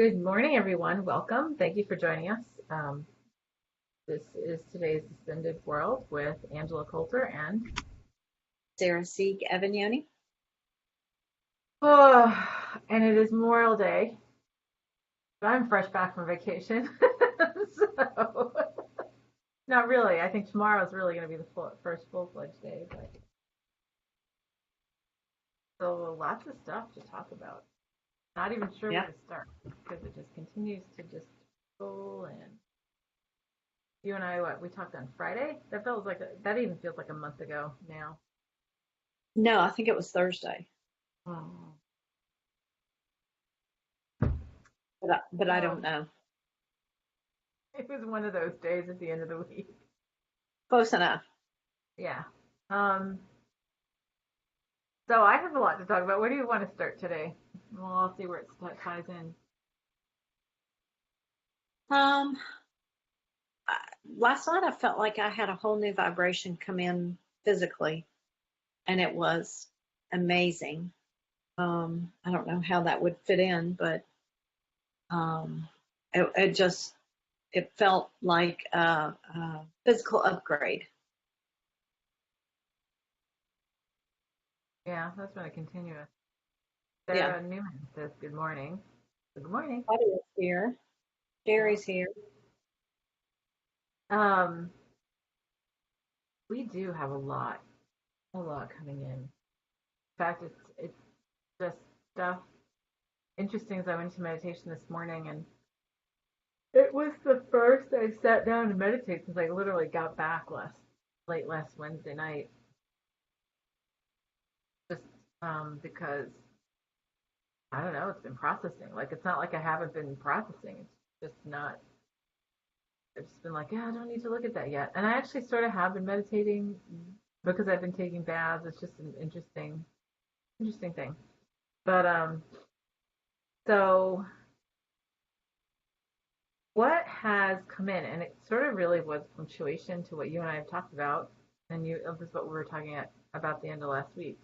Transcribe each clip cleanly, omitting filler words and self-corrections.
Good morning, everyone. Welcome. Thank you for joining us. This is today's Ascended World with Angela Coulter and Sarah Sieg Evignoni. and it is Memorial Day. But I'm fresh back from vacation, so not really. I think tomorrow is really going to be the first full-fledged day, but so lots of stuff to talk about. Not even sure where Yeah. to start because it just continues to just roll and you and I, we talked on Friday. That feels like that even feels like a month ago now. No, I think it was Thursday, Oh. but I don't So know. it was one of those days at the end of the week. Close enough. Yeah. Um, so I have a lot to talk about. Where do you want to start today? Well, I'll see where it ties in. Um, Last night I felt like I had a whole new vibration come in physically, and it was amazing. I don't know how that would fit in, but um, it felt like a physical upgrade. Yeah, that's been a continuous. Yeah. Sarah Newman says, "Good morning." Good morning. Buddy is here. Yeah. Jerry's here. Um, we do have a lot coming in. In fact, it's just stuff interesting. As I went to meditation this morning, and it was the first I sat down to meditate since I literally got back late last Wednesday night. Just because I don't know, it's been processing. Like it's not like I haven't been processing. It's just not. I've just been like, yeah, I don't need to look at that yet. And I actually sort of have been meditating because I've been taking baths. It's just an interesting thing. But so what has come in, and it sort of really was punctuation to what you and I have talked about, and this is what we were talking about the end of last week.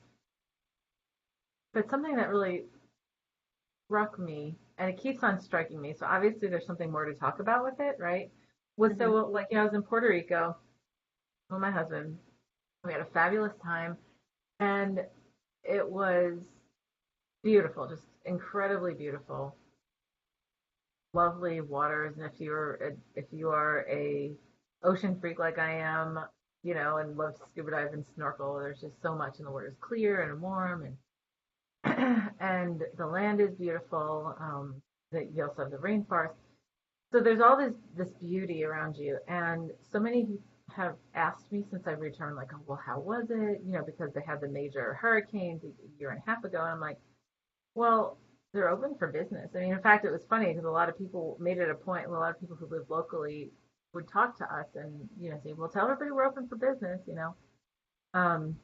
But something that really struck me, and it keeps on striking me. So obviously there's something more to talk about with it, right? Was Hmm. so like I was in Puerto Rico with my husband. We had a fabulous time, and it was beautiful, just incredibly beautiful, lovely waters. And if you are a ocean freak like I am, and love to scuba dive and snorkel, there's just so much, and the water is clear and warm, and and the land is beautiful. That you also have the rainforest. So there's all this beauty around you, and so many have asked me since I've returned, like, oh, well, how was it? Because they had the major hurricanes a year and a half ago, and I'm like, well, they're open for business. I mean, in fact, it was funny because a lot of people made it a point. A lot of people who live locally would talk to us and say, well, tell everybody we're open for business. Um,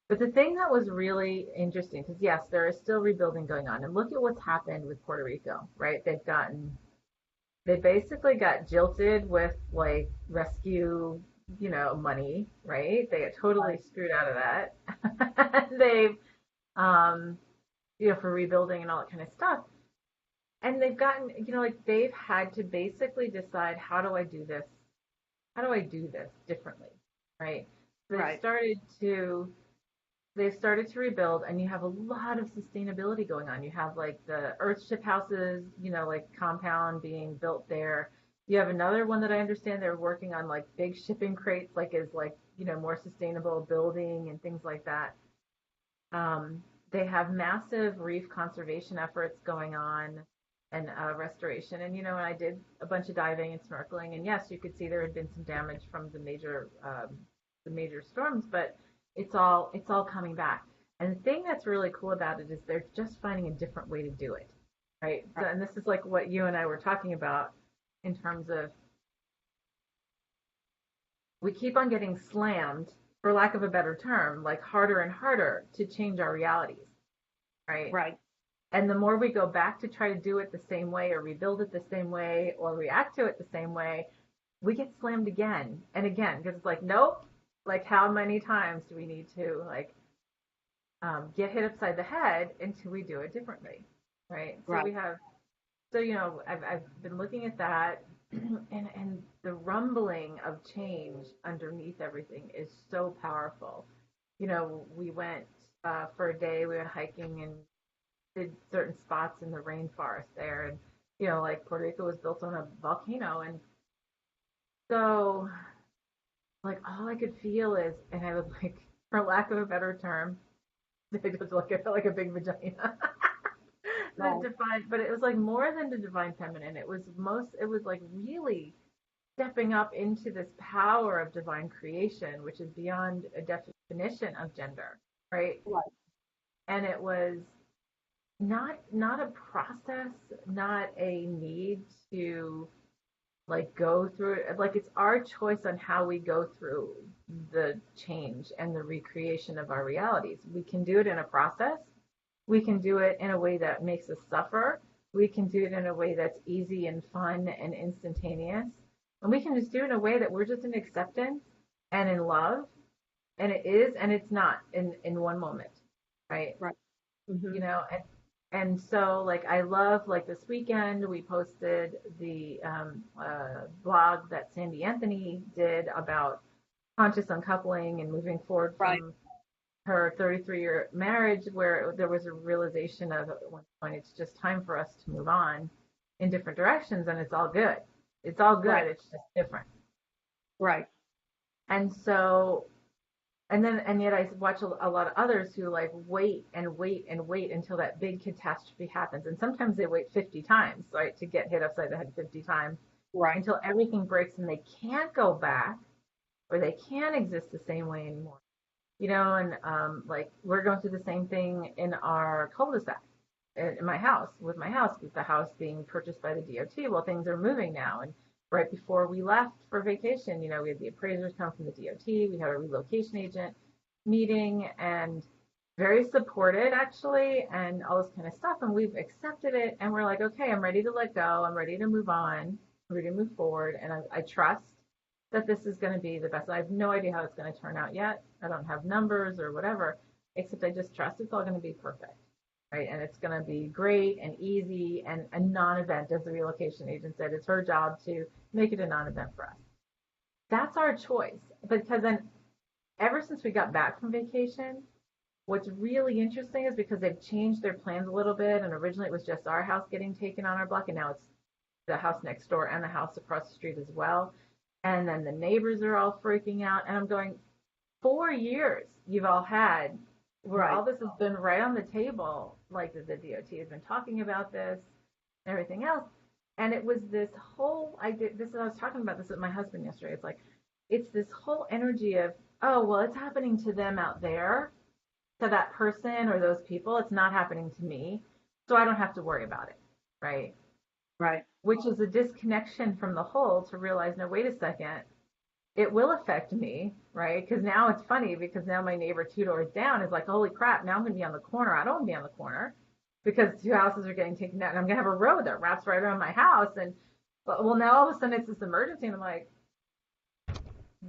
but the thing that was really interesting, because yes, there is still rebuilding going on, and look at what's happened with Puerto Rico, right? They basically got jilted with like rescue, money, right? They got totally Right. screwed out of that. They've, um, for rebuilding and all that kind of stuff. And they've gotten, like they've had to basically decide, how do I do this? How do I do this differently, right? So Right. they've started to rebuild, and you have a lot of sustainability going on. You have like the Earthship houses, like compound being built there. You have another one that I understand they're working on, like big shipping crates, like is like more sustainable building and things like that. They have massive reef conservation efforts going on, and restoration. And and I did a bunch of diving and snorkeling, and yes, you could see there had been some damage from the major storms, but it's all coming back. And the thing that's really cool about it is they're just finding a different way to do it, right? So, and this is like what you and I were talking about in terms of we keep on getting slammed, for lack of a better term, like harder and harder to change our realities, right? Right. And the more we go back to try to do it the same way, or rebuild it the same way, or react to it the same way, we get slammed again and again, because it's like, nope, like how many times do we need to like get hit upside the head until we do it differently, right? So Right. So, I've been looking at that, and the rumbling of change underneath everything is so powerful. We went for a day, we went hiking and did certain spots in the rainforest there. And, like Puerto Rico was built on a volcano. And so, like, all I could feel is, and I would like, for lack of a better term, it was like, I felt like a big vagina. The Right. divine, but it was like more than the divine feminine. It was like really stepping up into this power of divine creation, which is beyond a definition of gender, right? Right. And it was not a process, not a need to like go through it. Like it's our choice on how we go through the change and the recreation of our realities. We can do it in a process. We can do it in a way that makes us suffer. We can do it in a way that's easy and fun and instantaneous. And we can just do it in a way that we're just in acceptance and in love. And it is and it's not in one moment, right? Right. Hmm. you know and so like I love like this weekend we posted the blog that Sandy Anthony did about conscious uncoupling and moving forward Right. from her 33-year marriage, where there was a realization of at one point it's just time for us to move on in different directions, and it's all good. It's all good, Right. it's just different. Right. And so and yet I watch a lot of others who like wait and wait and wait until that big catastrophe happens. And sometimes they wait 50 times, right, to get hit upside the head 50 times Right. until everything breaks and they can't go back or they can't exist the same way anymore. And like we're going through the same thing in our cul-de-sac in my house, with the house being purchased by the DOT. Well, things are moving now. And right before we left for vacation, we had the appraisers come from the DOT. We had a relocation agent meeting and very supported actually, and all this kind of stuff. And we've accepted it. And we're like, okay, I'm ready to let go. I'm ready to move on. I'm ready to move forward. And I trust that this is going to be the best. I have no idea how it's going to turn out yet. I don't have numbers or whatever, except I just trust it's all going to be perfect, right? And it's going to be great and easy and a non-event, as the relocation agent said. It's her job to make it a non-event for us. That's our choice. Because then, ever since we got back from vacation, what's really interesting is because they've changed their plans a little bit. And originally it was just our house getting taken on our block, and now it's the house next door and the house across the street as well. And then the neighbors are all freaking out. And I'm going, 4 years you've all had where Right. all this has been right on the table, like the DOT has been talking about this and everything else. And it was this whole, I was talking about this with my husband yesterday. It's like, it's this whole energy of, oh, well, it's happening to them out there, to that person or those people. It's not happening to me. So I don't have to worry about it. Right. Right. Which is a disconnection from the whole to realize, no, wait a second, it will affect me, right? Because now it's funny because now my neighbor 2 doors down is like, holy crap, now I'm going to be on the corner. I don't want to be on the corner because two houses are getting taken down. And I'm going to have a road that wraps right around my house. And, well, now all of a sudden it's this emergency. And I'm like,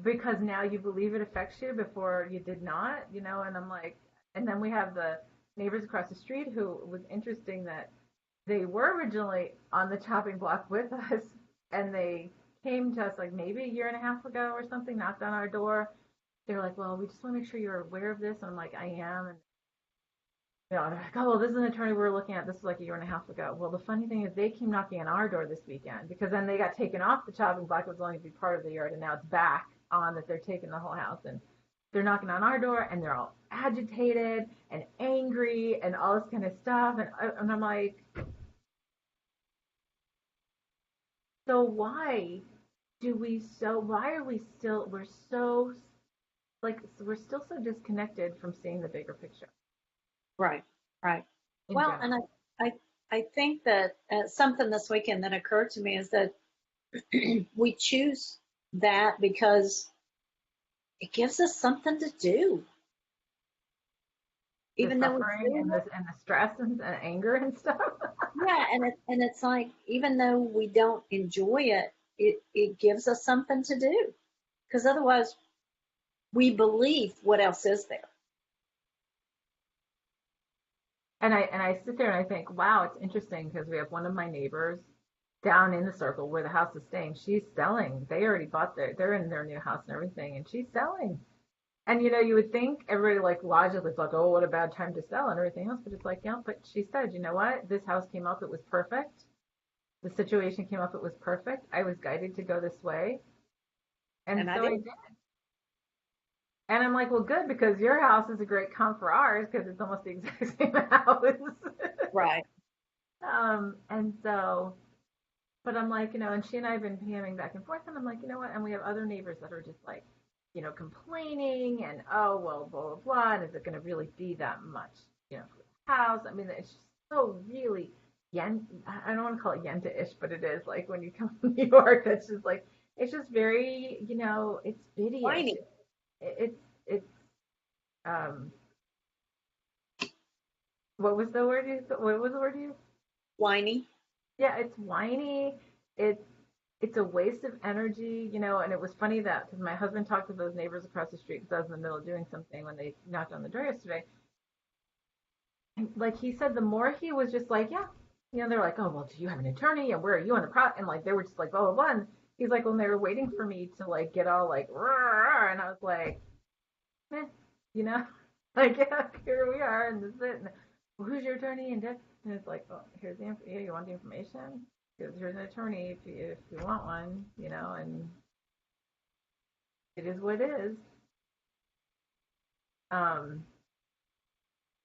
because now you believe it affects you before you did not, and I'm like, and then we have the neighbors across the street who was interesting that they were originally on the chopping block with us, and they came to us like maybe a year and a half ago or something, knocked on our door. They're like, well, we just want to make sure you're aware of this. And I'm like, I am. And they're like, oh, well, this is an attorney we were looking at. This was like a year and a half ago. Well, the funny thing is they came knocking on our door this weekend because then they got taken off the chopping block. It was only to be part of the yard, and now it's back on that they're taking the whole house. And they're knocking on our door, and they're all agitated and angry and all this kind of stuff. And I'm like, so why are we still, we're so, like, we're still so disconnected from seeing the bigger picture Right. Right. in Well, and general. I I think that something this weekend that occurred to me is that we choose that because it gives us something to do, The even though we suffering feel and it. the stress and anger and stuff. Yeah, and it's like even though we don't enjoy it, it gives us something to do because otherwise we believe what else is there. And I sit there and I think, wow, it's interesting because we have one of my neighbors down in the circle where the house is staying. She's selling. They already bought they're in their new house and everything, and she's selling. And you would think everybody like logically thought, oh, what a bad time to sell and everything else. But it's like, yeah, but she said, you know what? This house came up, it was perfect. The situation came up, it was perfect. I was guided to go this way. And And I so I did. did. And I'm like, well, good, because your house is a great comp for ours because it's almost the exact same house. Right. And so, but I'm like, and she and I have been PMing back and forth, and I'm like, you know what? And we have other neighbors that are just like, complaining and, oh, well, blah, blah, blah. And is it going to really be that much, for the house? I mean, it's just so really, I don't want to call it Yenta-ish, but it is like when you come to New York, that's just like, it's just very, it's biddy-ish. Whiny. It's, um, what was the word you used? Whiny. Yeah, it's whiny. It's it's a waste of energy, and it was funny that because my husband talked to those neighbors across the street because I was in the middle of doing something when they knocked on the door yesterday. And like he said, the more he was just like, yeah, they're like, oh, well, do you have an attorney? And where are you on the pro? And like, they were just like, blah, blah, blah. And he's like, well, they were waiting for me to like get all like, rah, and I was like, eh, you know, like, yeah, here we are. And this is it. And, well, who's your attorney? And it's like, oh, here's yeah, you want the information? Here's an attorney if you want one, and it is what it is. Um,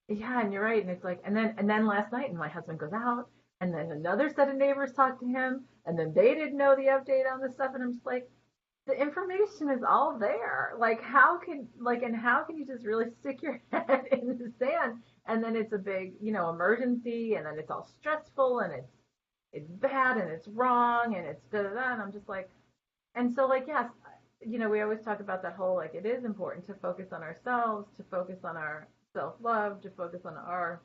yeah, and you're right. And it's like, and then last night, and my husband goes out, and then another set of neighbors talked to him, and then they didn't know the update on the stuff, and I'm just like, the information is all there. Like, how can you just really stick your head in the sand, and then it's a big, emergency, and then it's all stressful, and it's bad, and it's wrong, and it's da da da, and I'm just like, and so like, yes, we always talk about that whole like it is important to focus on ourselves, to focus on our self love, to focus on our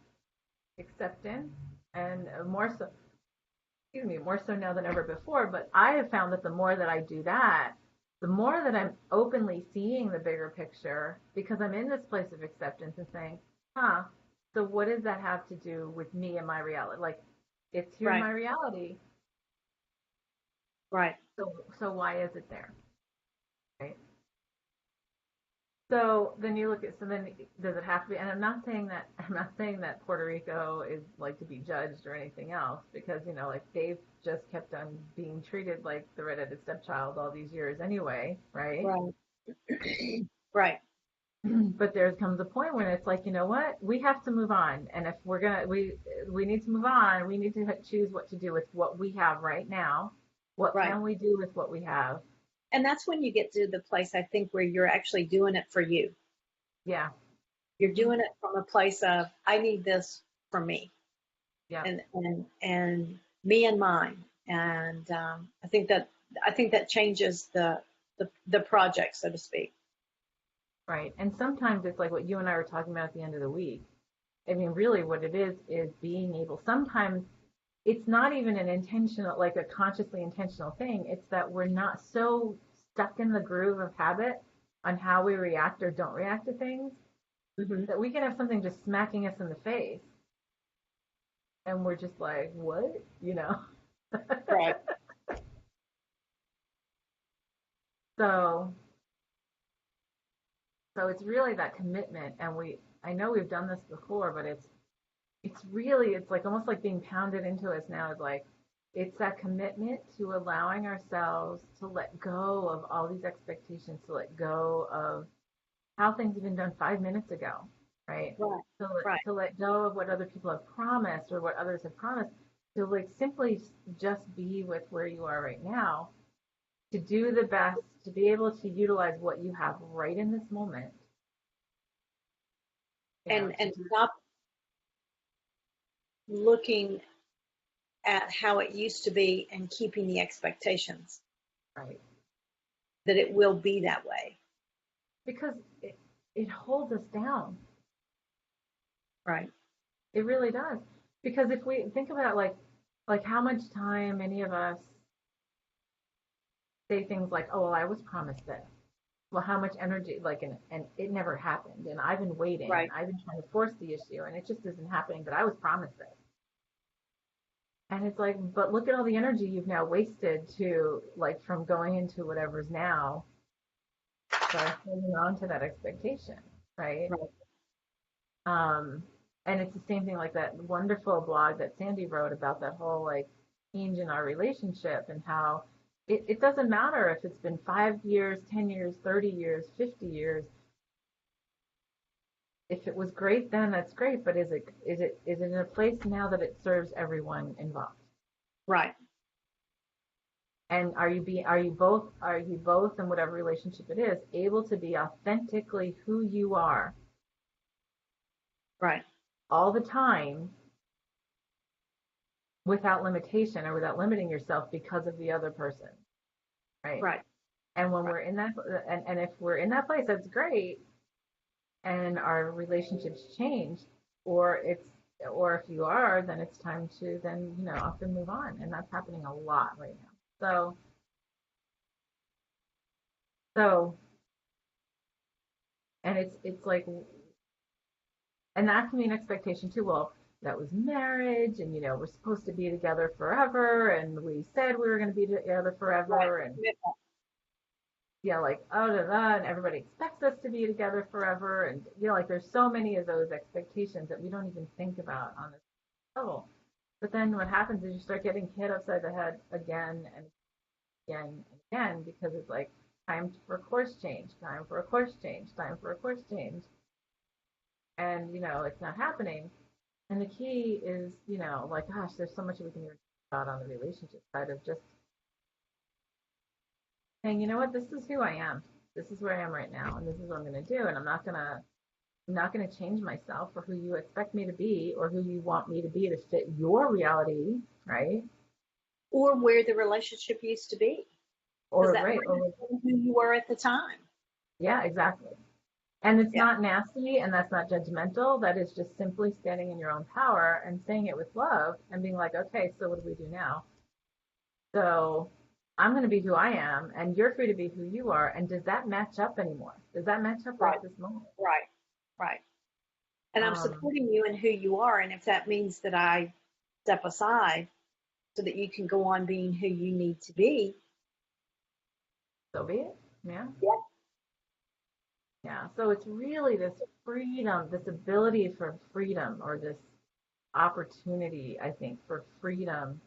acceptance, and more so, excuse me, more so now than ever before. But I have found that the more that I do that, the more that I'm openly seeing the bigger picture because I'm in this place of acceptance and saying, huh, so what does that have to do with me and my reality? Like, it's here in Right. my reality. Right. So why is it there? Right. So then you look at, so then does it have to be, and I'm not saying that Puerto Rico is like to be judged or anything else because, like they've just kept on being treated like the redheaded stepchild all these years anyway, right? Right. Right. But there comes a point when it's like, you know what? We have to move on. And if we need to move on, we need to choose what to do with what we have right now. What Right. can we do with what we have? And that's when you get to the place, I think, where you're actually doing it for you. Yeah. You're doing it from a place of, I need this for me Yeah. and me and mine. And I think that changes the project, so to speak. Right. And sometimes it's like what you and I were talking about at the end of the week. I mean, really what it is being able, sometimes it's not even an intentional, like a consciously intentional thing. It's that we're not so stuck in the groove of habit on how we react or don't react to things Hmm. that we can have something just smacking us in the face. And we're just like, what? Right. So, so it's really that commitment. And I know we've done this before, but it's like almost like being pounded into us now is like it's that commitment to allowing ourselves to let go of all these expectations, to let go of how things have been done 5 minutes ago, right? Right. to, Right. to let go of what other people have promised or what others have promised, to like simply just be with where you are right now, to do the best, to be able to utilize what you have right in this moment, And to stop looking at how it used to be and keeping the expectations right, that it will be that way. because it holds us down. Right. It really does. Because if we think about like how much time any of us say things like, "Oh, well, I was promised this," well, how much energy, like, and it never happened. And I've been waiting and Right. I've been trying to force the issue and it just isn't happening, but I was promised it. And it's like, but look at all the energy you've now wasted to, like, from going into whatever's now by holding on to that expectation, right? Right. Um, and it's the same thing like that wonderful blog that Sandy wrote about that whole like change in our relationship and how it doesn't matter if it's been 5 years, 10 years, 30 years, 50 years. If it was great then, that's great. But is it in a place now that it serves everyone involved? Right. And are you both in whatever relationship it is able to be authentically who you are Right. all the time without limitation or without limiting yourself because of the other person, right? Right. And when Right. we're in that, and if we're in that place, that's great. And our relationships change, or it's, or if you are, then it's time to then often move on, and that's happening a lot right now. So and it's like, and that can be an expectation too. Well, that was marriage, and we're supposed to be together forever, and we said we were going to be together Right. forever, and yeah, like, oh, da, da, and everybody expects us to be together forever. And, like there's so many of those expectations that we don't even think about on this level. But then what happens is you start getting hit upside the head again and again and again because it's like time for a course change, time for a course change, time for a course change. And, it's not happening. And the key is, like, gosh, there's so much we can even talk about on the relationship side of just saying, you know what, this is who I am. This is where I am right now, and this is what I'm going to do. And I'm not gonna change myself for who you expect me to be or who you want me to be to fit your reality, right? Or where the relationship used to be, because Or that right, might or have been who you were at the time. yeah, exactly. And it's Yeah. not nasty and that's not judgmental. That is just simply standing in your own power and saying it with love and being like, okay, so what do we do now? So I'm going to be who I am, and you're free to be who you are. And does that match up anymore? Does that match up right Right. this moment? Right. Right. And I'm Um, supporting you in who you are. And if that means that I step aside so that you can go on being who you need to be. so be it. Yeah. Yeah. Yeah. So it's really this freedom, this ability for freedom, or this opportunity, I think, for freedom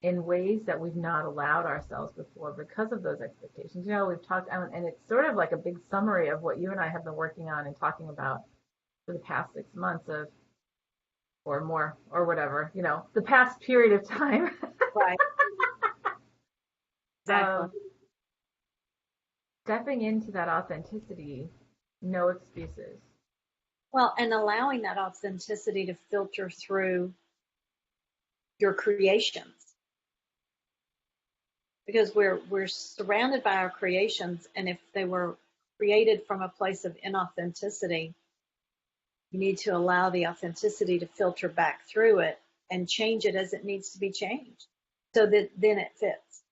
in ways that we've not allowed ourselves before because of those expectations. We've talked, and it's sort of like a big summary of what you and I have been working on and talking about for the past 6 months of, or more, or whatever, the past period of time. Right. Exactly. of stepping into that authenticity, no excuses. Well, and allowing that authenticity to filter through your creations, because we're surrounded by our creations, and if they were created from a place of inauthenticity, you need to allow the authenticity to filter back through it and change it as it needs to be changed so that then it fits.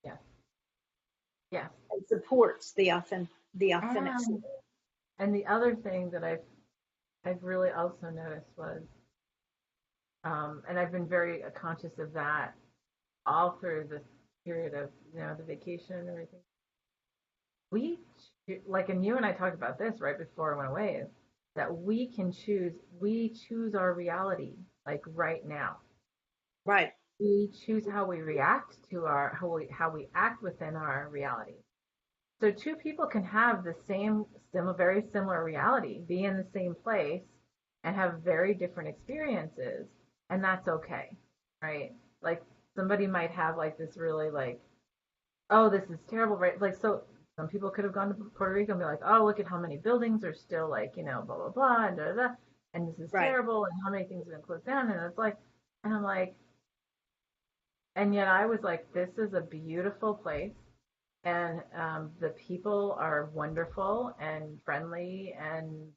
Yeah. Yeah. It supports the authentic. And and the other thing that I've really also noticed was, and I've been very conscious of that all through this period of the vacation and everything. We like, and you and I talked about this right before I went away, is that we choose our reality, like right now. Right. We choose how we react to our how we act within our reality. So two people can have the same, very similar reality, be in the same place, and have very different experiences, and that's okay, right? Like, somebody might have like this really like, oh, this is terrible, right? Like, so some people could have gone to Puerto Rico and be like, oh, look at how many buildings are still, like, blah blah blah, and da da da, and this is Right. terrible, and how many things have been closed down, and it's like, and I'm like, and yet I was like, this is a beautiful place, and the people are wonderful and friendly and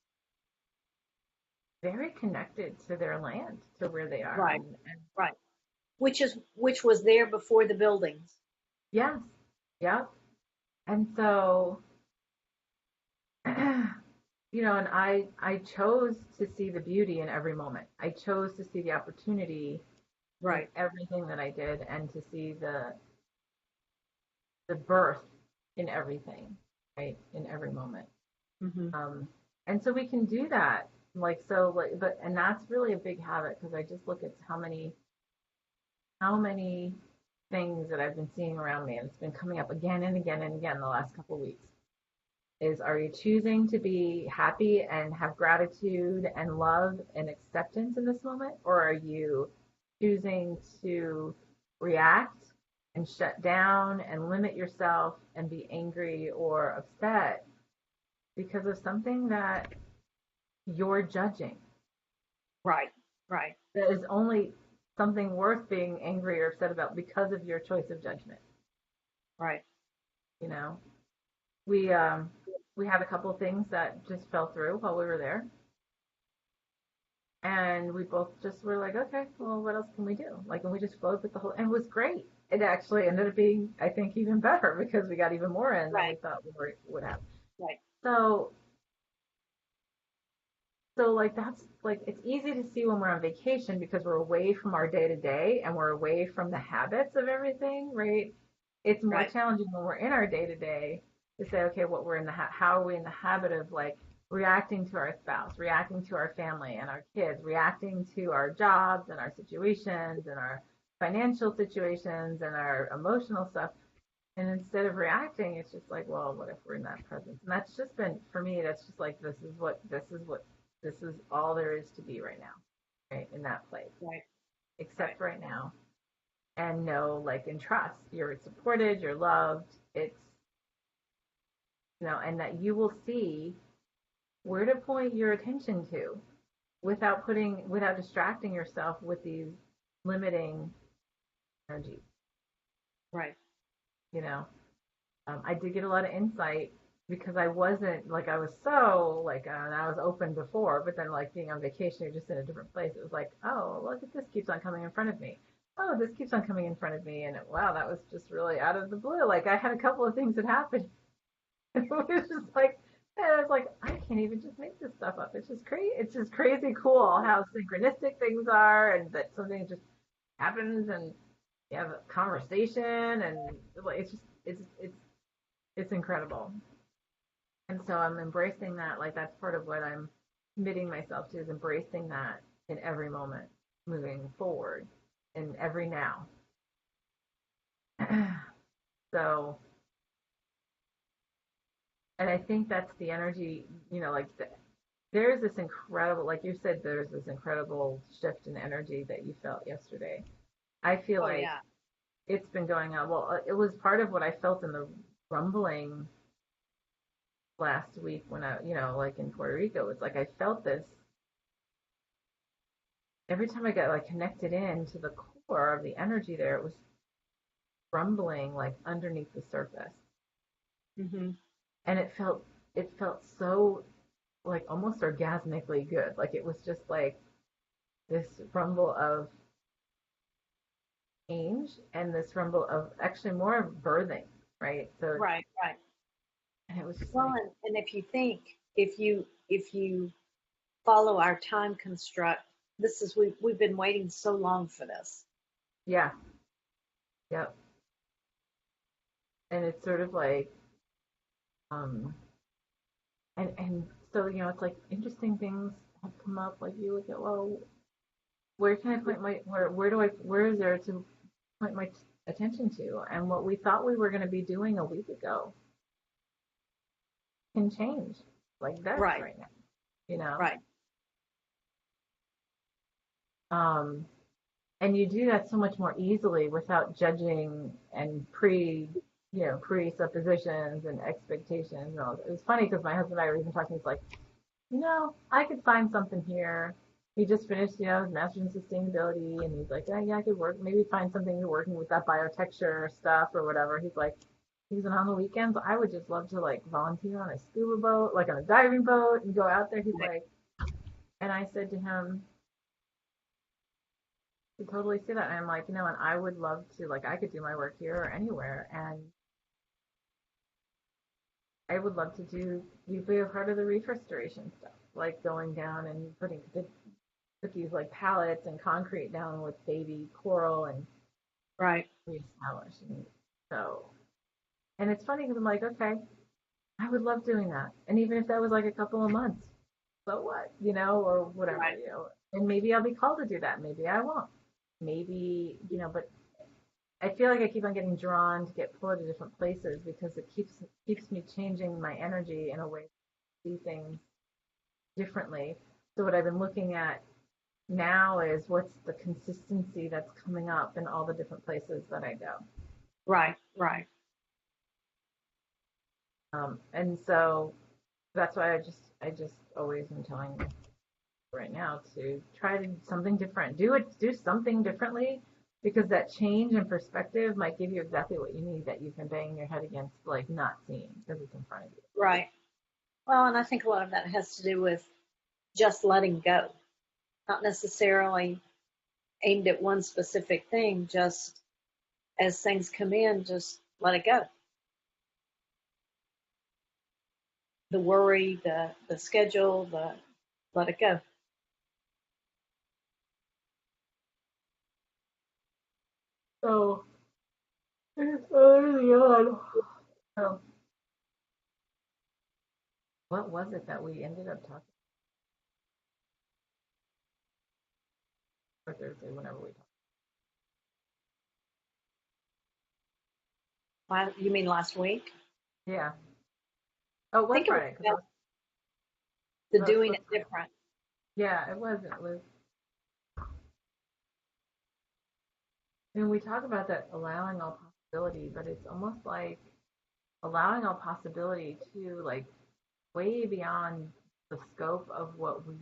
very connected to their land, to where they are, Right. and Right. Which was there before the buildings. yes, yeah. And so you know, and I chose to see the beauty in every moment. I chose to see the opportunity in Right. everything that I did, and to see the birth in everything, right? In every moment. Hmm. Um, and so we can do that. Like, so, like, but, and that's really a big habit, because I just look at how many things that I've been seeing around me, and it's been coming up again and again and again the last couple of weeks. Is, are you choosing to be happy and have gratitude and love and acceptance in this moment? Or are you choosing to react and shut down and limit yourself and be angry or upset because of something that you're judging? Right. Right. That is only something worth being angry or upset about because of your choice of judgment. Right. You know, we had a couple of things that just fell through while we were there, and we both just were like, okay, well, what else can we do? Like, and we just flowed with the whole, and it was great. It actually ended up being, I think, even better, because we got even more in than we Right. thought would have. Right. So, so like, that's like, it's easy to see when we're on vacation, because we're away from our day to day and we're away from the habits of everything, right? It's more Right. challenging when we're in our day to day to say, okay, what we're in the how are we in the habit of, like, reacting to our spouse, reacting to our family and our kids, reacting to our jobs and our situations and our financial situations and our emotional stuff. And instead of reacting, it's just like, well, what if we're in that presence? And that's just been, for me, that's just like, this is all there is to be right now, right? In that place, Right. Right. except right now. And know, like, and trust you're supported, you're loved. It's, you know, and that you will see where to point your attention to without distracting yourself with these limiting energies, Right. you know. I did get a lot of insight, because I wasn't like, I was so like, and I was open before, but then, like, being on vacation, you're just in a different place. It was like, oh, look at this, keeps on coming in front of me. Oh, this keeps on coming in front of me, and wow, that was just really out of the blue. Like, I had a couple of things that happened. It was just like, and I was like, I can't even just make this stuff up. It's just crazy. It's just crazy cool how synchronistic things are, and that something just happens, and you have a conversation, and like, it's just, it's incredible. And so I'm embracing that. Like, that's part of what I'm committing myself to, is embracing that in every moment moving forward, in every now. So, and I think that's the energy, you know, like, there's this incredible, like you said, there's this incredible shift in energy that you felt yesterday. I feel Oh like yeah. it's been going on. Well, it was part of what I felt in the rumbling last week when I, you know, like in Puerto Rico. It's like I felt this every time I got, like, connected in to the core of the energy there. It was rumbling, like, underneath the surface, Hmm. and it felt so, like, almost orgasmically good. Like, it was just like this rumble of change, and this rumble of actually more of birthing, right? So, Right. Right. and it was just Well, like, and if you think, if you follow our time construct, this is we've been waiting so long for this. yeah, yep. And it's sort of like, um, and so, you know, it's like interesting things have come up. Like, you look at, well, where can I point my, where is there to point my attention to? And what we thought we were going to be doing a week ago can change like this Right. right now, you know? Right. Um, and you do that so much more easily without judging and presuppositions and expectations. And all. It was funny, because my husband and I were even talking. He's like, I could find something here. He just finished, his master's in sustainability, and he's like, yeah, I could maybe find something working with that biotexture stuff or whatever. He's on the weekends, I would just love to, like, volunteer on a scuba boat, like on a diving boat, and go out there. He's Right. like, and I said to him, to totally see that. And I'm like, and I would love to, like, I could do my work here or anywhere. And I would love to do, you'd be a part of the reef restoration stuff, like going down and put these like pallets and concrete down with baby coral and Right. reestablish. And so, and it's funny because I'm like, okay, I would love doing that. And even if that was like a couple of months, so what, or whatever, Right. and maybe I'll be called to do that. Maybe I won't. Maybe, but I feel like I keep on getting drawn to get pulled to different places because it keeps me changing my energy in a way to see things differently. So what I've been looking at now is what's the consistency that's coming up in all the different places that I go. Right. Right. And so that's why I just always am telling you right now to try to do something different. Do something differently because that change in perspective might give you exactly what you need that you've been banging your head against, like not seeing because it's in front of you. Right. Well, and I think a lot of that has to do with just letting go, not necessarily aimed at one specific thing, just as things come in, just let it go. The worry, the schedule, the let it go. So it's early on. So what was it that we ended up talking about Thursday whenever we talked? You mean last week? Yeah. Oh, it I was think it was Friday because about the I was doing supposed it to. different. Yeah, it was. It was. And we talk about that allowing all possibility, but it's almost like allowing all possibility to like way beyond the scope of what we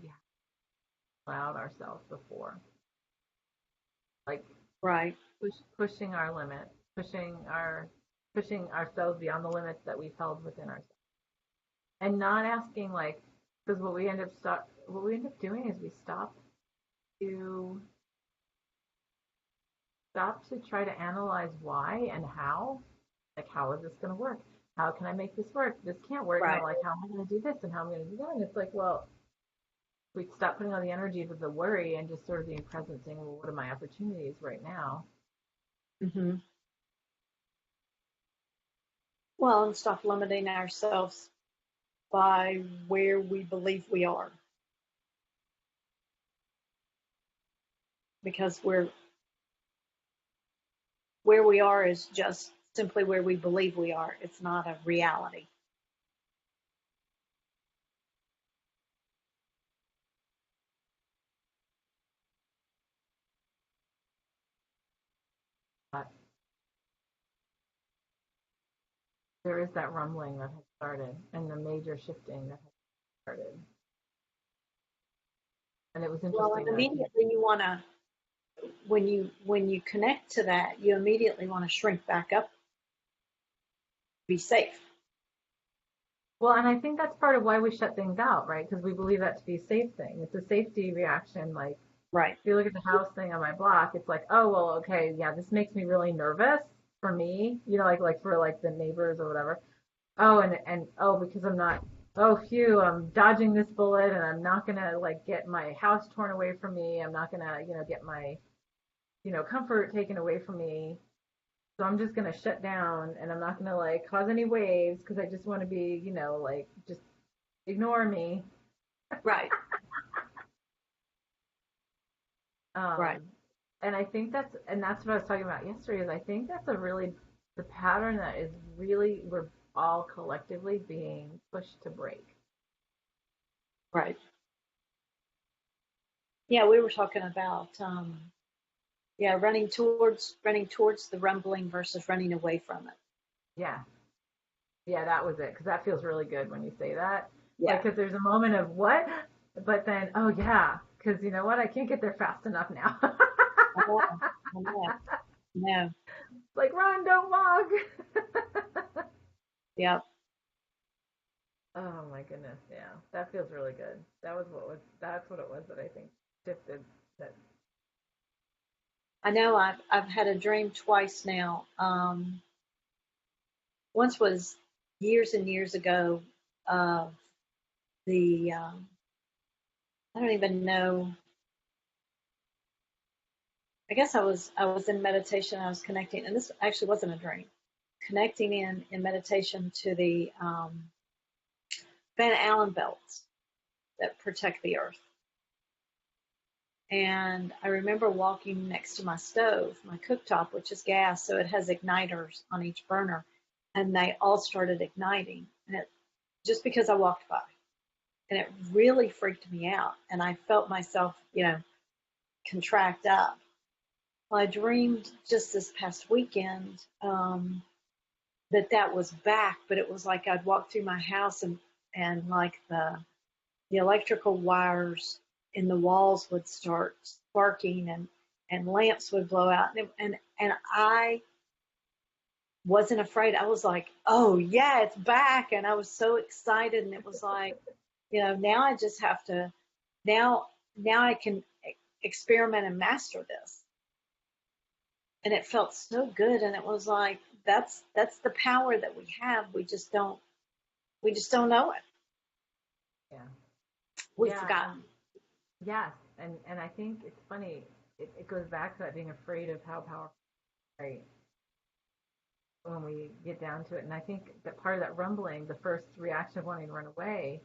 allowed ourselves before. Like Right. pushing our limits, pushing ourselves beyond the limits that we've held within ourselves, and not asking like because what we end up doing is we to stop to try to analyze why and how. Like, how is this going to work? How can I make this work? This can't work. Right. Now, like, how am I going to do this and how am I going to do that? And it's like, well, we stop putting all the energy into the worry and just sort of being present, saying, well, what are my opportunities right now? Hmm. Well, and stop limiting ourselves by where we believe we are, because where we are is just simply where we believe we are. It's not a reality. But there is that rumbling that has started and the major shifting that has started. And it was Well, and interesting that, immediately you want to, when you connect to that, you immediately want to shrink back up, be safe. well, and I think that's part of why we shut things out, right? Because we believe that to be a safe thing. It's a safety reaction. Like, Right. if you look at the house thing on my block, it's like, oh well, okay, yeah, this makes me really nervous for me, like for like the neighbors or whatever. Oh, and oh, because I'm not. Oh, phew, I'm dodging this bullet, and I'm not gonna like get my house torn away from me. I'm not gonna, get my, comfort taken away from me. So I'm just gonna shut down, and I'm not gonna like cause any waves because I just want to be, like just ignore me. Right. Right. Um, and I think that's what I was talking about yesterday. Is I think that's a really the pattern that is really we're all collectively being pushed to break. Right. Yeah, we were talking about yeah, running towards the rumbling versus running away from it. Yeah, yeah, that was it. Because that feels really good when you say that. Yeah. Like, because there's a moment of what, but then oh yeah, because you know what, I can't get there fast enough now. I know. I know. No. Like run, don't walk. Yeah. Oh my goodness, yeah, that feels really good. That's what it was that I think shifted that. I know I've had a dream twice now. Once was years and years ago of the, I don't even know. I guess I was in meditation. I was connecting, and this actually wasn't a dream. Connecting in meditation to the Van Allen belts that protect the earth. And I remember walking next to my stove, my cooktop, which is gas, so it has igniters on each burner, and they all started igniting. And it just because I walked by, and it really freaked me out, and I felt myself, contract up. Well, I dreamed just this past weekend that was back, but it was like I'd walk through my house and like the electrical wires in the walls would start sparking and lamps would blow out and I wasn't afraid. I was like, oh yeah, it's back, and I was so excited, and it was like, now I just have to now I can experiment and master this. And it felt so good, and it was like that's the power that we have. We just don't know it. Yeah. We've Yeah. forgotten. Yes. And I think it's funny. It goes back to that being afraid of how powerful, right? When we get down to it. And I think that part of that rumbling, the first reaction of wanting to run away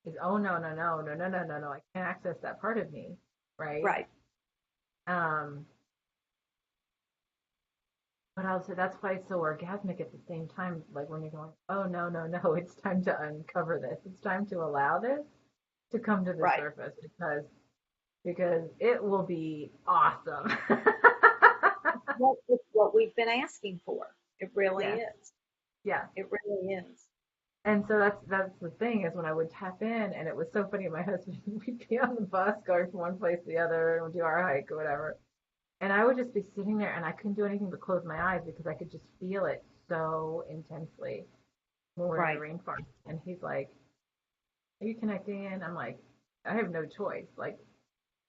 is, oh, no, no, no, no, no, no, no, no. I can't access that part of me. Right. Right. But also that's why it's so orgasmic at the same time. Like when you're going, oh, no, no, no, it's time to uncover this. It's time to allow this to come to the Right. surface because it will be awesome. It's what we've been asking for. It really Yes. is. Yeah. It really is. And so that's the thing is when I would tap in, and it was so funny. My husband, we'd be on the bus going from one place to the other, and we'd do our hike or whatever. And I would just be sitting there, and I couldn't do anything but close my eyes because I could just feel it so intensely when we're in the rainforest. And he's like, "Are you connecting in?" I'm like, "I have no choice." Like,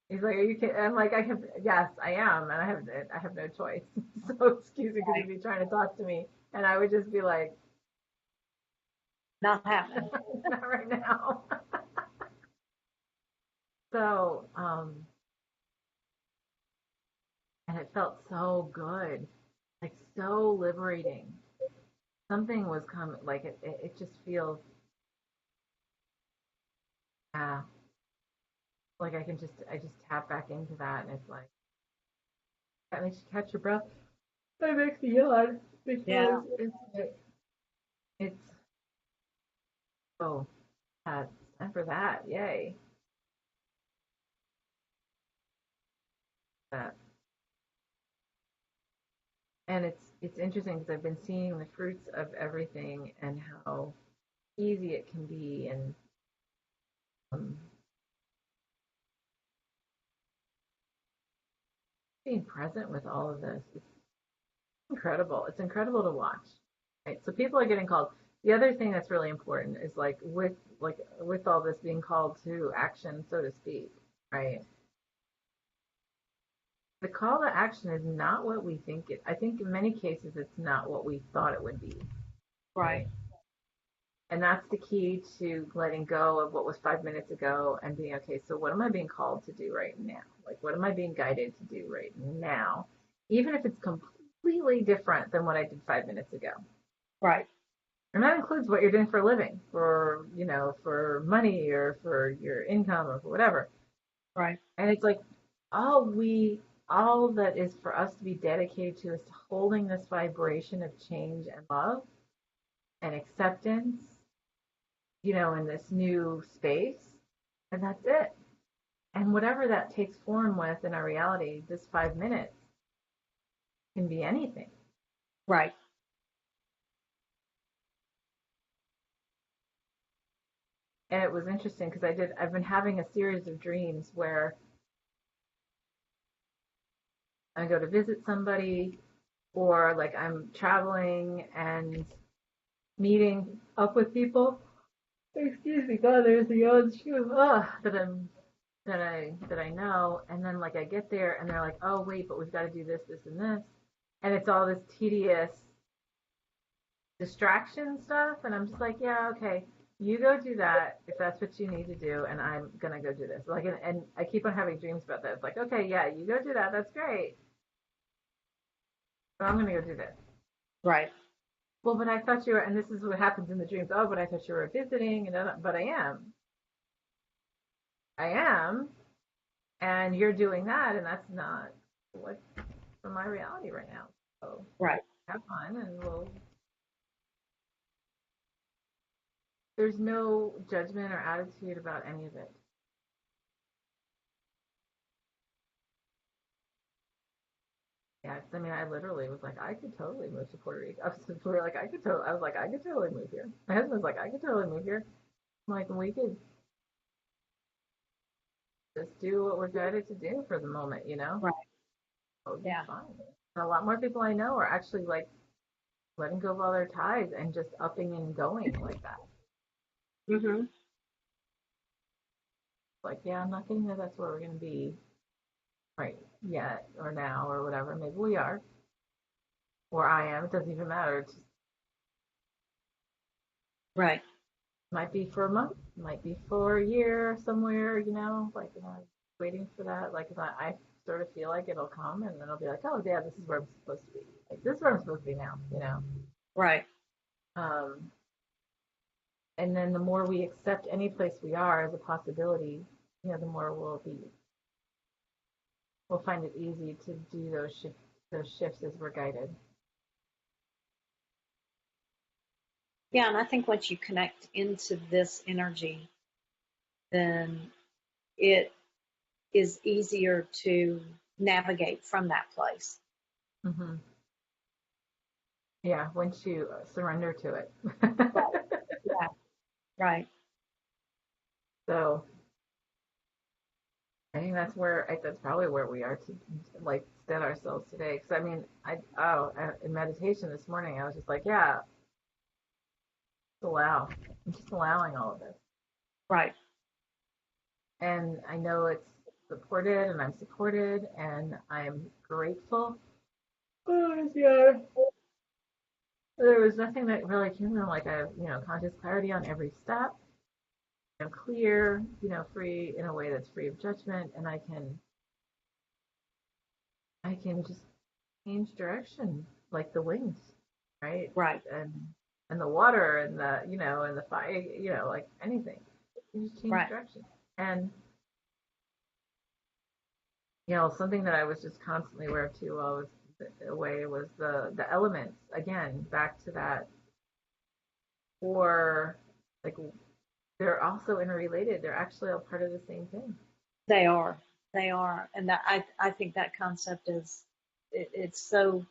he's like, "Are you kidding?" I'm like, yes, I am, and I have no choice." So excuse me because he'd be trying to talk to me, and I would just be like, Not happening. "Not right now." So, and it felt so good, like so liberating. Something was coming, like it just feels, yeah, like I just tap back into that, and it's like, that makes you catch your breath. That makes me yawn because it's, oh, yeah, it's time for that, yay. That. And it's interesting because I've been seeing the fruits of everything and how easy it can be, and um, being present with all of this. It's incredible. It's incredible to watch. Right. So people are getting called. The other thing that's really important is with all this being called to action, so to speak, right? The call to action is not what we think it. I think in many cases it's not what we thought it would be. Right. And that's the key to letting go of what was 5 minutes ago and being okay. So what am I being called to do right now? Like what am I being guided to do right now? Even if it's completely different than what I did 5 minutes ago. Right. And that includes what you're doing for a living, for money or for your income or for whatever. Right. And it's like all that is for us to be dedicated to is to holding this vibration of change and love and acceptance, in this new space. And that's it. And whatever that takes form with in our reality, this 5 minutes can be anything. Right. And it was interesting because I've been having a series of dreams where I go to visit somebody, or like I'm traveling and meeting up with people. Excuse me, God, there's the old shoe. That I know, and then like I get there and they're like, oh wait, but we've got to do this, this, and this, and it's all this tedious distraction stuff, and I'm just like, yeah, okay, you go do that if that's what you need to do, and I'm gonna go do this. Like, and I keep on having dreams about that. It's like, okay, yeah, you go do that. That's great, but I'm gonna go do this. Right. Well, but I thought you were, and this is what happens in the dreams. Oh, but I thought you were visiting, and but I am, and you're doing that, and that's not what's for my reality right now. So Right. have fun, and there's no judgment or attitude about any of it. Yeah, 'cause I mean, I literally was like, I could totally move to Puerto Rico. We were like, I was like, I could totally move here. My husband was like, I could totally move here. I'm like, we could just do what we're guided to do for the moment, you know? Right. It would be Yeah. fine. And a lot more people I know are actually like letting go of all their ties and just upping and going like that. Mhm. Like, yeah, I'm not getting that that's where we're going to be right yet or now or whatever. Maybe we are, or I am. It doesn't even matter. It just Right. might be for a month, might be for a year somewhere, you know, like, waiting for that. Like, if I sort of feel like it'll come and then it'll be like, oh, yeah, this is where I'm supposed to be. Like, this is where I'm supposed to be now, you know? Right. Um, and then the more we accept any place we are as a possibility, the more we'll find it easy to do those shifts as we're guided. Yeah, and I think once you connect into this energy, then it is easier to navigate from that place. Hmm. Yeah, once you surrender to it. Right. Yeah. Right. So I think that's probably where we are to like set ourselves today. Because I mean, in meditation this morning, I was just like, yeah, just allow. I'm just allowing all of this, Right. and I know it's supported, and I'm supported, and I'm grateful. Oh, yeah. There was nothing that really came from like I have, conscious clarity on every step. I'm clear, free in a way that's free of judgment, and I can just change direction like the wings, right? Right. And the water and and the fire, like anything. You just change Right. direction. And something that I was just constantly aware of too while I was away was the elements. Again, back to that, or like they're also interrelated. They're actually all part of the same thing. They are. They are. And that I think that concept is it's so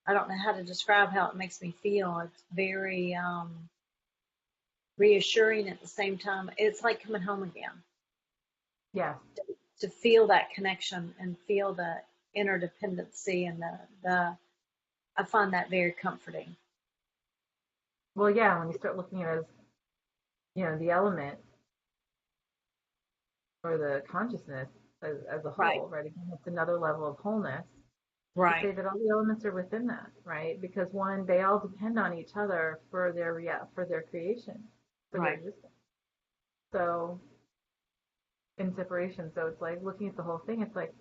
I don't know how to describe how it makes me feel. It's very reassuring at the same time. It's like coming home again. Yeah. To feel that connection and feel the interdependency and the I find that very comforting. Well, yeah, when you start looking at it as, the element or the consciousness as a Right. whole, right? Again, it's another level of wholeness to Right. say that all the elements are within that, right? Because one, they all depend on each other for their creation, for their Right. existence. So in separation, so it's like looking at the whole thing. It's like,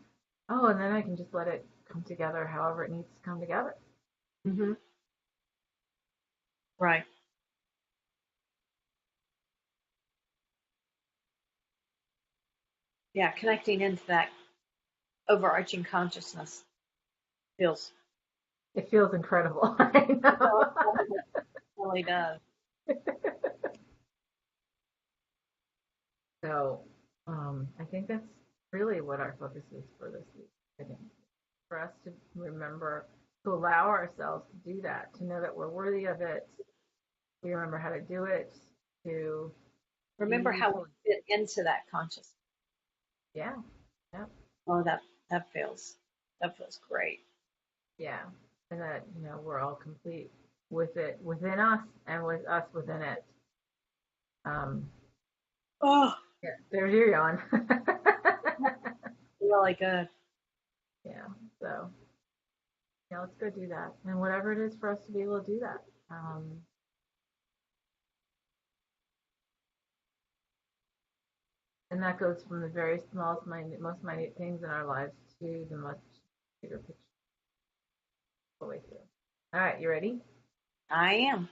oh, and then I can just let it come together however it needs to come together. Mhm. Right. Yeah, connecting into that overarching consciousness feels It feels incredible. I know. really does. So I think that's really what our focus is for this week. I think for us to remember to allow ourselves to do that, to know that we're worthy of it. We remember how to do it, to Remember be how we fully, fit into that consciousness. yeah, yeah, Oh, that feels great. yeah, and that we're all complete with it within us and with us within it. Um, Oh, yeah, there's your yawn. really good. Yeah, so Yeah, let's go do that. And whatever it is for us to be able to do that. And that goes from the very smallest, most minute things in our lives to the much bigger picture all the way through. All right, you ready? I am.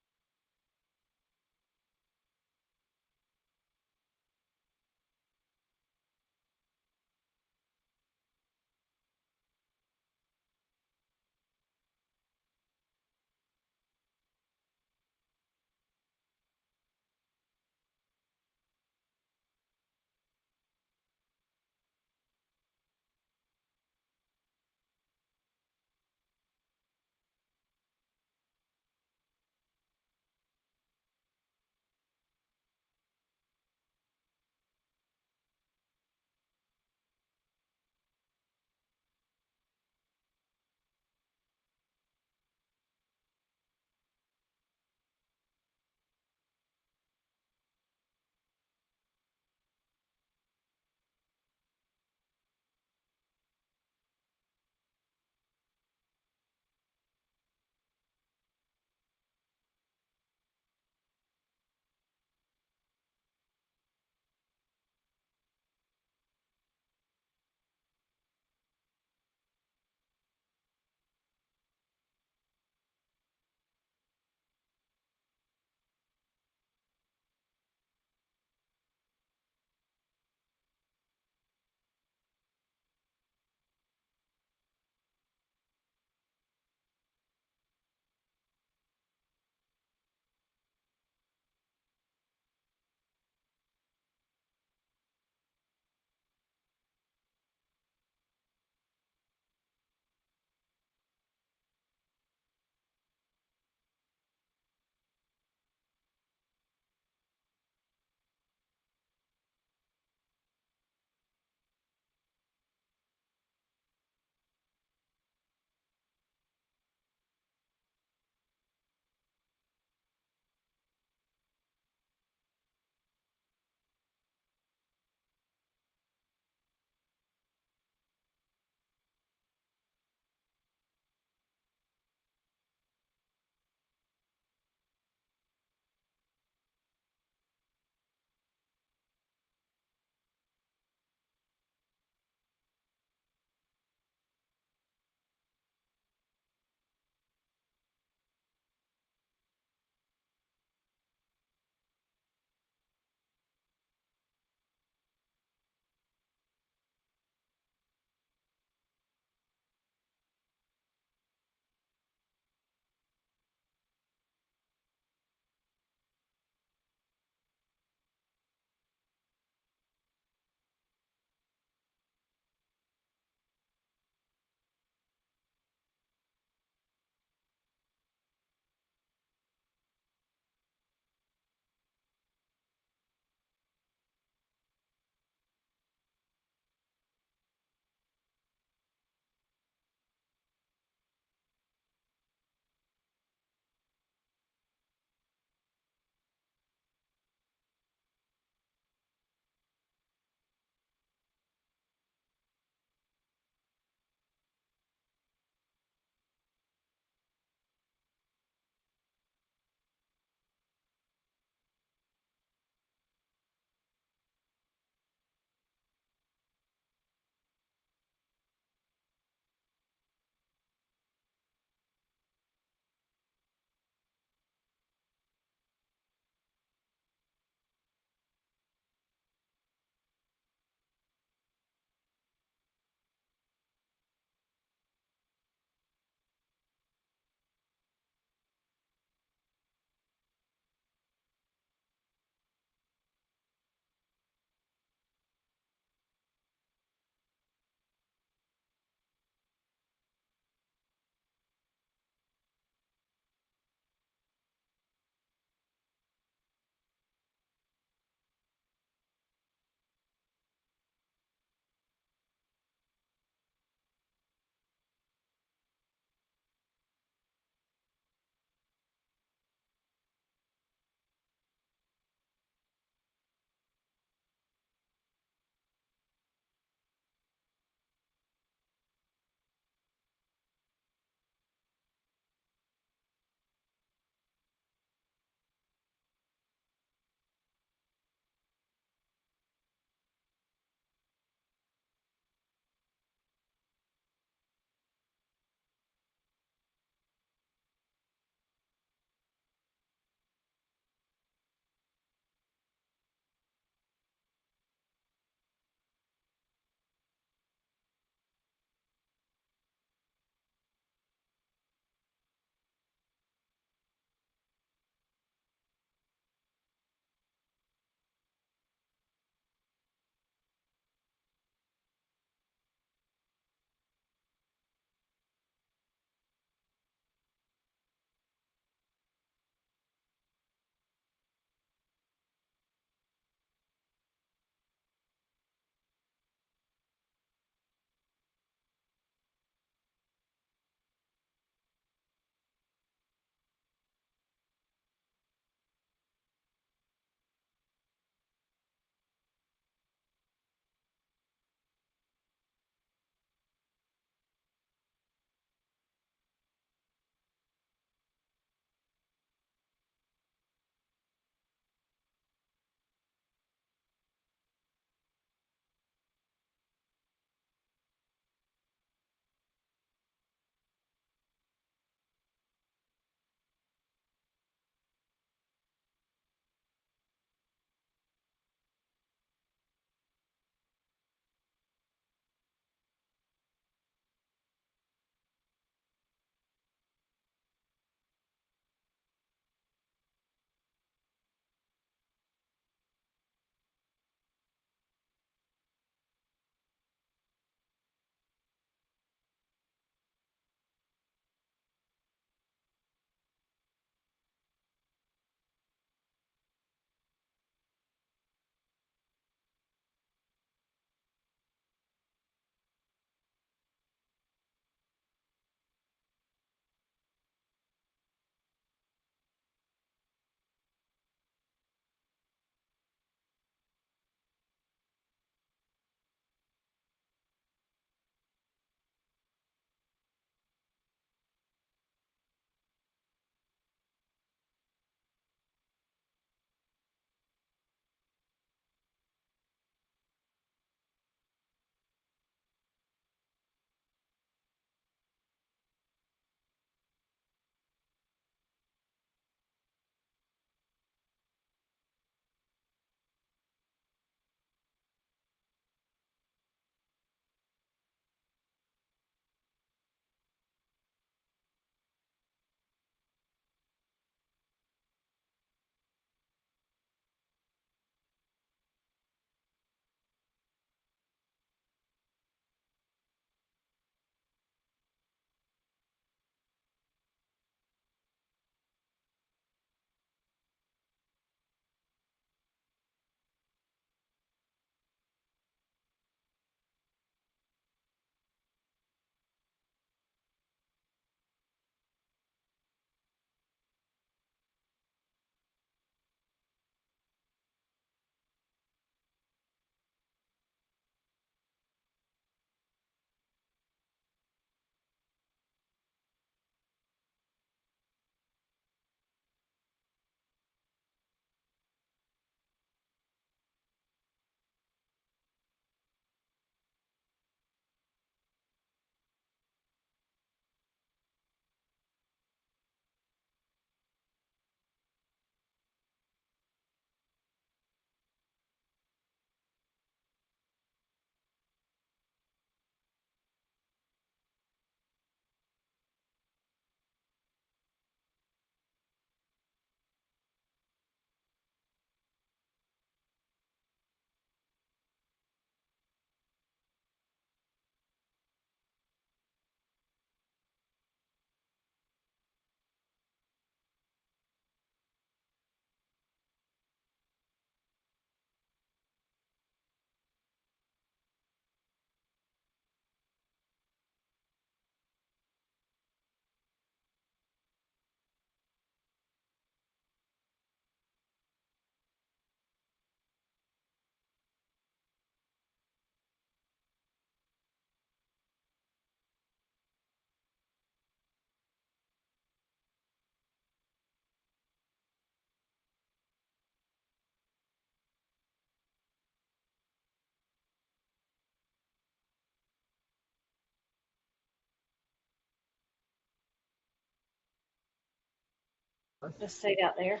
Just stayed out there.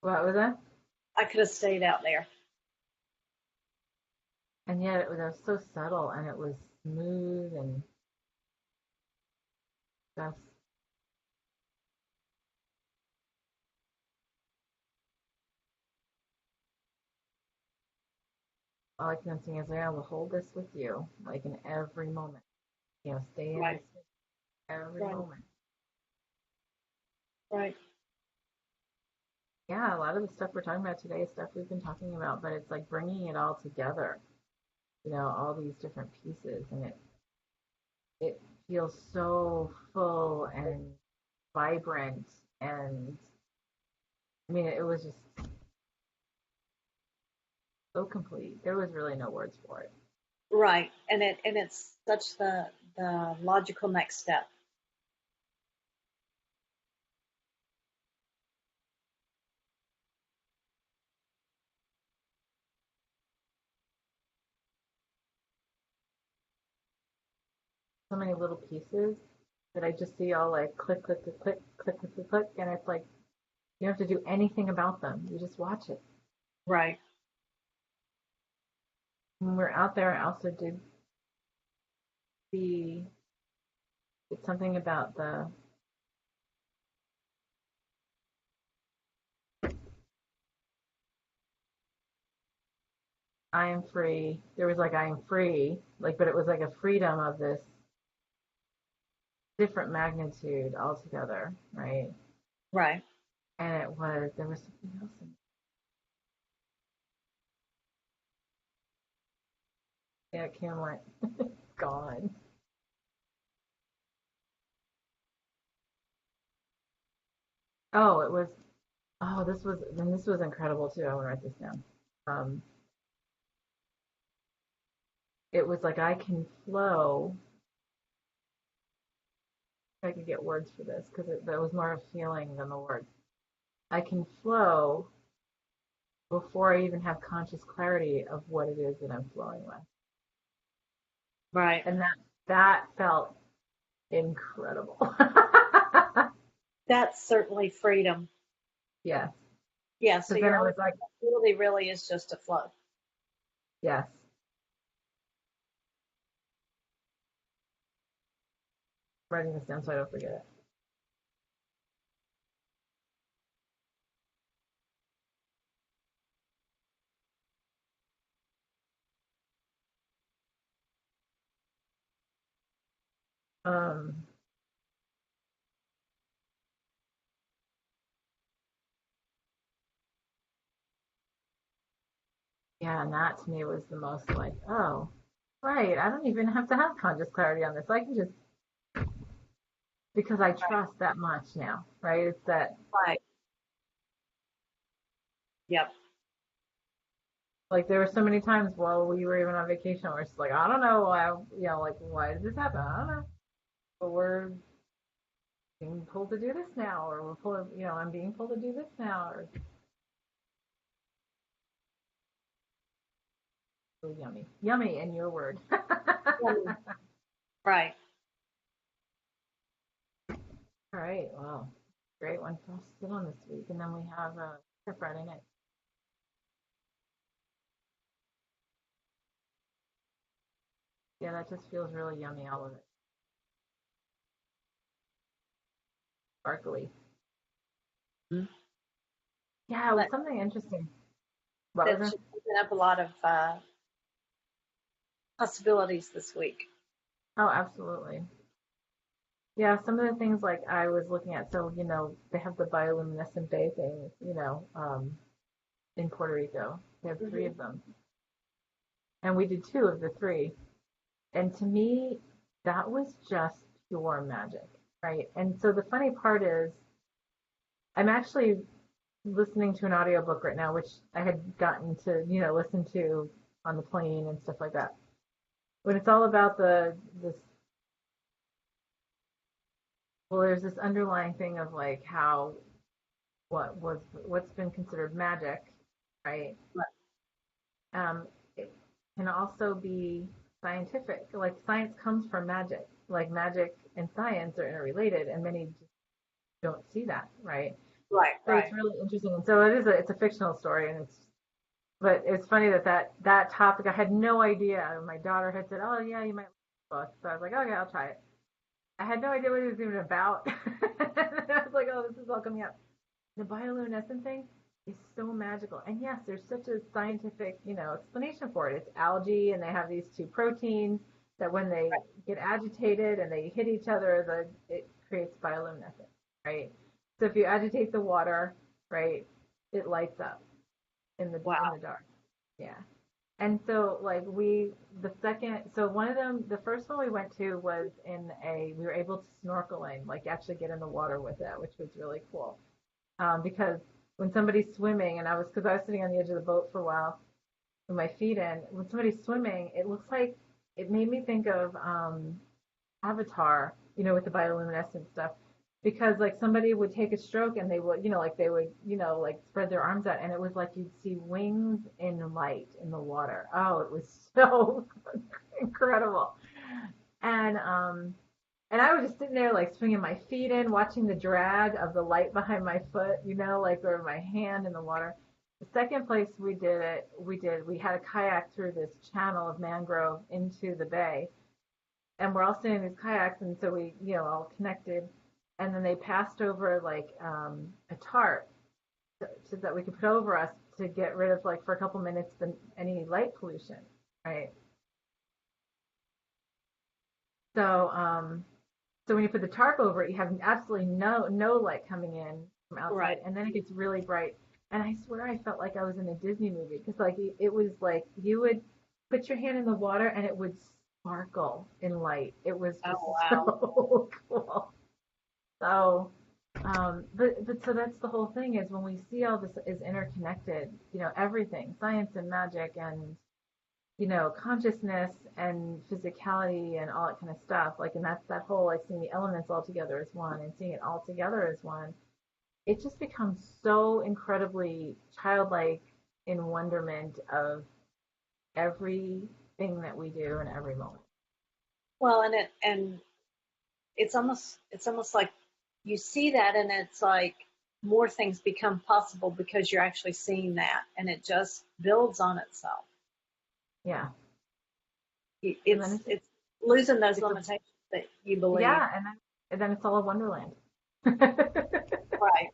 What was that? I could have stayed out there. And yet it was so subtle and it was smooth and just all I can think is, I will hold this with you, like in every moment. Stay in Right. this every Right. moment. Right. Yeah, a lot of the stuff we're talking about today is stuff we've been talking about, but it's like bringing it all together. All these different pieces, and it feels so full and vibrant, and I mean, it was just so complete. There was really no words for it. Right. And it's such the logical next step. So many little pieces that I just see all like click, click, click, click, click, click, click, click, and it's like you don't have to do anything about them. You just watch it. Right. When we're out there, I also did see it's something about the I am free. There was like I am free, like, but it was like a freedom of this different magnitude altogether, right? Right. And there was something else in it. Yeah, Kim went gone. Oh, it was, this was incredible too. I want to write this down. Um, it was like I can flow. If I could get words for this because that was more of a feeling than the words. I can flow before I even have conscious clarity of what it is that I'm flowing with. Right. And that felt incredible. That's certainly freedom. Yes. Yeah. So Because then your it only was like, responsibility really is just to flow. yes. Writing this down so I don't forget it. Um, yeah, and that to me was the most like, oh, right. I don't even have to have conscious clarity on this. I can just, because I Right. trust that much now, right? It's that, Right. Yep. like, there were so many times while we were even on vacation where it's like, I don't know why, like, why did this happen? I don't know. But we're being pulled to do this now, or we're pulled, I'm being pulled to do this now, or so yummy. Yummy in your word. Right. All right, well, great one for us to sit on this week. And then we have Friday night. Yeah, that just feels really yummy, all of it. Sparkly. Mhm. Yeah, it was But something interesting. What was that it? should open up a lot of possibilities this week. Oh, absolutely. Yeah, some of the things like I was looking at, so, they have the bioluminescent bay thing, in Puerto Rico. They have three Hmm. of them. And we did two of the three. And to me, that was just pure magic, right? And so the funny part is, I'm actually listening to an audiobook right now, which I had gotten to, listen to on the plane and stuff like that. But it's all about this. Well, there's this underlying thing of like how what's been considered magic, right? It can also be scientific. Like science comes from magic. Like magic and science are interrelated, and many don't see that, right? Right, So it's right. really interesting. And so it's a fictional story, and but it's funny that topic, I had no idea. My daughter had said, "Oh yeah, you might like the book," so I was like, "Okay, I'll try it." I had no idea what it was even about. I was like, "Oh, this is all coming up." The bioluminescent thing is so magical, and yes, there's such a scientific, explanation for it. It's algae, and they have these two proteins that when they get agitated and they hit each other, it creates bioluminescence, right? So if you agitate the water, right, it lights up in Wow. the dark. Yeah. And so like the second, so one of them, the first one we went to was we were able to snorkel in, like actually get in the water with it, which was really cool. Because when somebody's swimming, because I was sitting on the edge of the boat for a while with my feet in, when somebody's swimming, it looks like, it made me think of Avatar, with the bioluminescent stuff, because like somebody would take a stroke and they would, like they would, like spread their arms out, and it was like you'd see wings in light in the water. Oh, it was so incredible. And I was just sitting there like swinging my feet in, watching the drag of the light behind my foot, like or my hand in the water. The second place we had a kayak through this channel of mangrove into the bay, and we're all sitting in these kayaks, and so we, all connected, and then they passed over like a tarp that we could put over us to get rid of, like, for a couple minutes, any light pollution, right? So so when you put the tarp over it, you have absolutely no light coming in from outside, Right. and then it gets really bright. And I swear I felt like I was in a Disney movie, because like it was like you would put your hand in the water and it would sparkle in light. It was just Oh, wow. so cool. So, but so that's the whole thing, is when we see all this is interconnected, everything, science and magic and, consciousness and physicality and all that kind of stuff. Like, and that's that whole, like, seeing the elements all together as one and seeing it all together as one. It just becomes so incredibly childlike in wonderment of everything that we do in every moment. Well, and it's almost like you see that, and it's like more things become possible because you're actually seeing that, and it just builds on itself. Yeah. And then It's losing those it's a, limitations that you believe. yeah, and then it's all a wonderland. Right.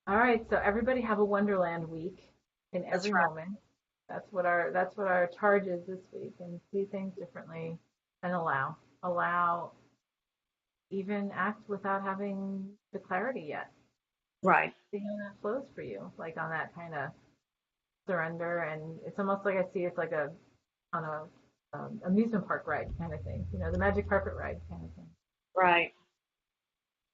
All right, so everybody have a Wonderland week in That's every right. moment. That's what our charge is this week, and see things differently, and allow, even act without having the clarity yet. Right. See how that flows for you, like on that kind of surrender, and it's almost like I see it's like a on a amusement park ride kind of thing, the magic carpet ride kind of thing. Right.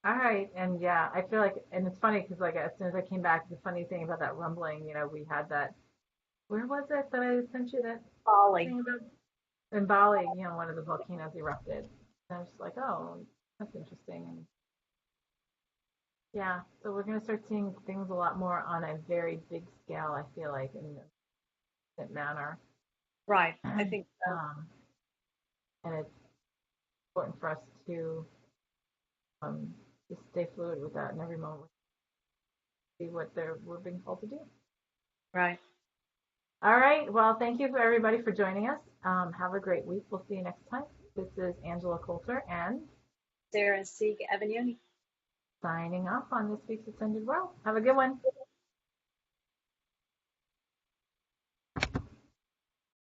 All right, and yeah, I feel like, and it's funny because like as soon as I came back, the funny thing about that rumbling, we had that. Where was it that I sent you that Folly. thing about? In Bali, one of the volcanoes erupted. And I was just like, oh, that's interesting. And yeah, so we're gonna start seeing things a lot more on a very big scale, I feel like, in that manner. Right. I think so. um, and it's important for us to um, just stay fluid with that in every moment. See what we're being called to do. Right. All right. Well, thank you for everybody for joining us. Have a great week. We'll see you next time. This is Angela Coulter and Sarah Sieg Avenue. signing off on this week's Ascended World. Have a good one.